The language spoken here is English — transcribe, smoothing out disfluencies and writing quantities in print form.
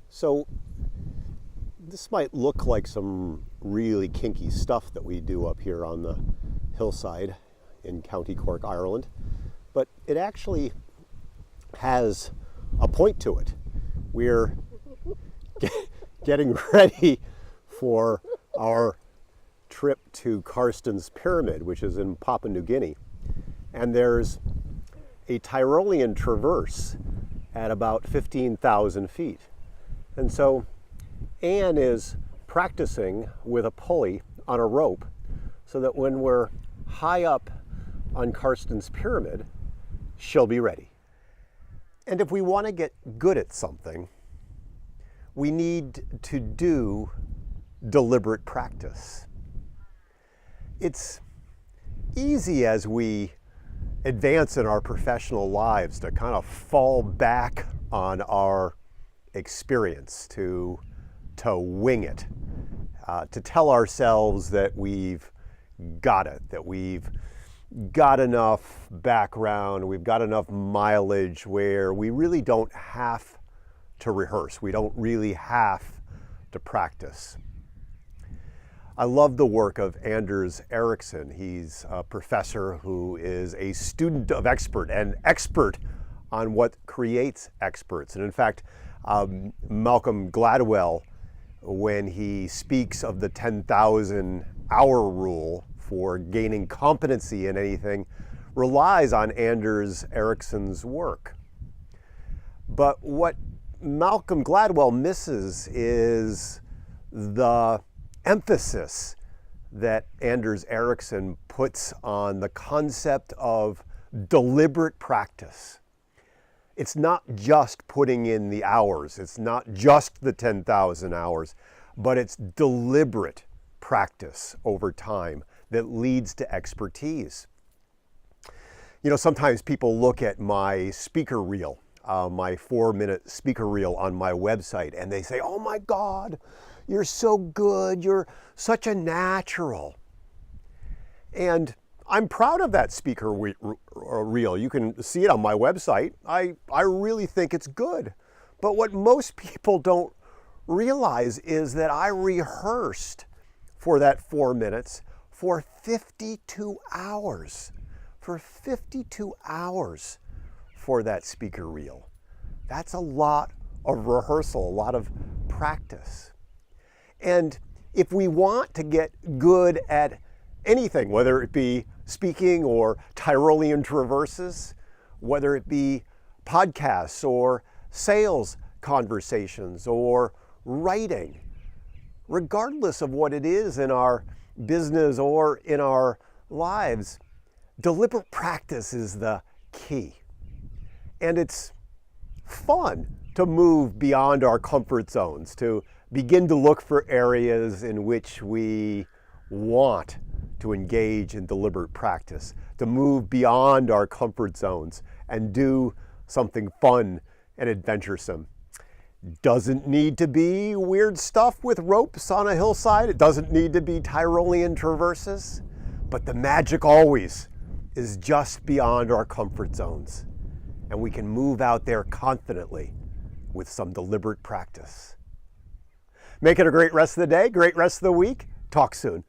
So this might look like some really kinky stuff that we do up here on the hillside in County Cork, Ireland, but it actually has a point to it. We're getting ready for our trip to Karsten's Pyramid, which is in Papua New Guinea, and there's a Tyrolean traverse at about 15,000 feet. And so Anne is practicing with a pulley on a rope so that when we're high up on Karsten's Pyramid, she'll be ready. And if we want to get good at something, we need to do deliberate practice. It's easy as we advance in our professional lives to kind of fall back on our experience, to wing it, to tell ourselves that we've got it, that we've got enough background, we've got enough mileage where we really don't have to rehearse, we don't really have to practice. I love the work of Anders Ericsson. He's a professor who is a student of expert and expert on what creates experts. And in fact, Malcolm Gladwell, when he speaks of the 10,000 hour rule for gaining competency in anything, relies on Anders Ericsson's work. But what Malcolm Gladwell misses is the emphasis that Anders Ericsson puts on the concept of deliberate practice. It's not just putting in the hours, it's not just the 10,000 hours, but it's deliberate practice over time that leads to expertise. You know, sometimes people look at my speaker reel, my 4-minute speaker reel on my website, and they say, "Oh my God, you're so good, you're such a natural." And I'm proud of that speaker reel. You can see it on my website. I really think it's good. But what most people don't realize is that I rehearsed for that 4 minutes for 52 hours. For 52 hours for that speaker reel. That's a lot of rehearsal, a lot of practice. And if we want to get good at anything, whether it be speaking or Tyrolean traverses, whether it be podcasts or sales conversations or writing, regardless of what it is in our business or in our lives, deliberate practice is the key. And it's fun to move beyond our comfort zones, to begin to look for areas in which we want to engage in deliberate practice, to move beyond our comfort zones and do something fun and adventuresome. Doesn't need to be weird stuff with ropes on a hillside. It doesn't need to be Tyrolean traverses, but the magic always is just beyond our comfort zones. And we can move out there confidently with some deliberate practice. Make it a great rest of the day, great rest of the week. Talk soon.